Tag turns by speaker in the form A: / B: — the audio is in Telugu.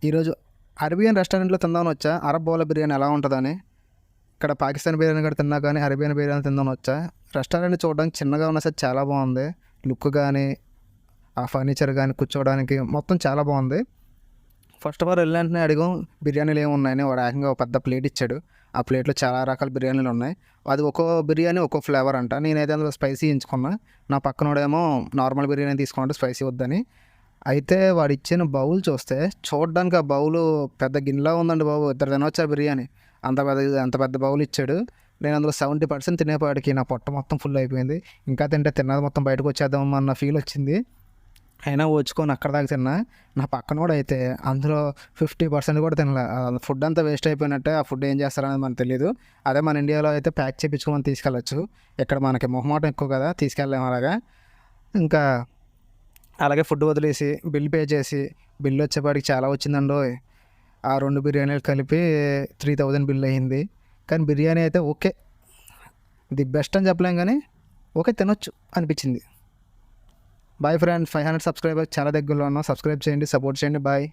A: ఈరోజు అరేబియన్ రెస్టారెంట్లో తిందామని వచ్చా. అరబ్ బౌల బిర్యానీ ఎలా ఉంటుందని. ఇక్కడ పాకిస్తాన్ బిర్యానీ కూడా తిన్నా కానీ అరేబియన్ బిర్యానీ తిందామని వచ్చా. రెస్టారెంట్ చూడడానికి చిన్నగా ఉన్నా సరే చాలా బాగుంది. లుక్ కానీ ఆ ఫర్నిచర్ కానీ కూర్చోవడానికి మొత్తం చాలా బాగుంది. ఫస్ట్ ఆఫ్ ఆల్ వెళ్ళిన వెంటనే అడిగాం బిర్యానీలు ఏమున్నాయని. వాడు ఏకంగా ఒక పెద్ద ప్లేట్ ఇచ్చాడు. ఆ ప్లేట్లో చాలా రకాల బిర్యానీలు ఉన్నాయి. అది ఒక్కో బిర్యానీ ఒక్కో ఫ్లేవర్ అంట. నేనైతే అందులో స్పైసీ ఎంచుకున్నా. నా పక్కనోడేమో నార్మల్ బిర్యానీ తీసుకుంటే స్పైసీ వద్దని. అయితే వాడు ఇచ్చిన బౌల్ చూడడానికి ఆ బౌలు పెద్ద గిన్నెలా ఉందండి బాబు. ఇద్దరు తినొచ్చారు బిర్యానీ. అంత పెద్ద బౌల్ ఇచ్చాడు. నేను అందులో 70% తినేపాటికి నా పొట్ట మొత్తం ఫుల్ అయిపోయింది. ఇంకా తింటే తిన్నది మొత్తం బయటకు వచ్చేద్దాం అన్న ఫీల్ వచ్చింది. అయినా ఓచుకొని అక్కడ దాకా తిన్నా. నా పక్కనోడు అయితే అందులో 50% కూడా తినలే. ఫుడ్ అంతా వేస్ట్ అయిపోయినట్టే. ఆ ఫుడ్ ఏం చేస్తారనేది మనకు తెలియదు. అదే మన ఇండియాలో అయితే ప్యాక్ చేయించుకోమని తీసుకెళ్ళచ్చు. ఇక్కడ మనకి మొహమాటం ఎక్కువ కదా, తీసుకెళ్ళలేము అలాగా. ఇంకా అలాగే ఫుడ్ వదిలేసి బిల్ పే చేసి, బిల్ వచ్చేపాటికి చాలా వచ్చిందండోయ్. ఆ 2 బిర్యానీలు కలిపి 3000 బిల్ అయ్యింది. కానీ బిర్యానీ అయితే ఓకే, ది బెస్ట్ అని చెప్పలేం కానీ ఓకే, తినొచ్చు అనిపించింది. బాయ్ ఫ్రెండ్స్, 500 సబ్స్క్రైబర్స్ చాలా దగ్గరలో ఉన్నాం. సబ్స్క్రైబ్ చేయండి, సపోర్ట్ చేయండి. బాయ్.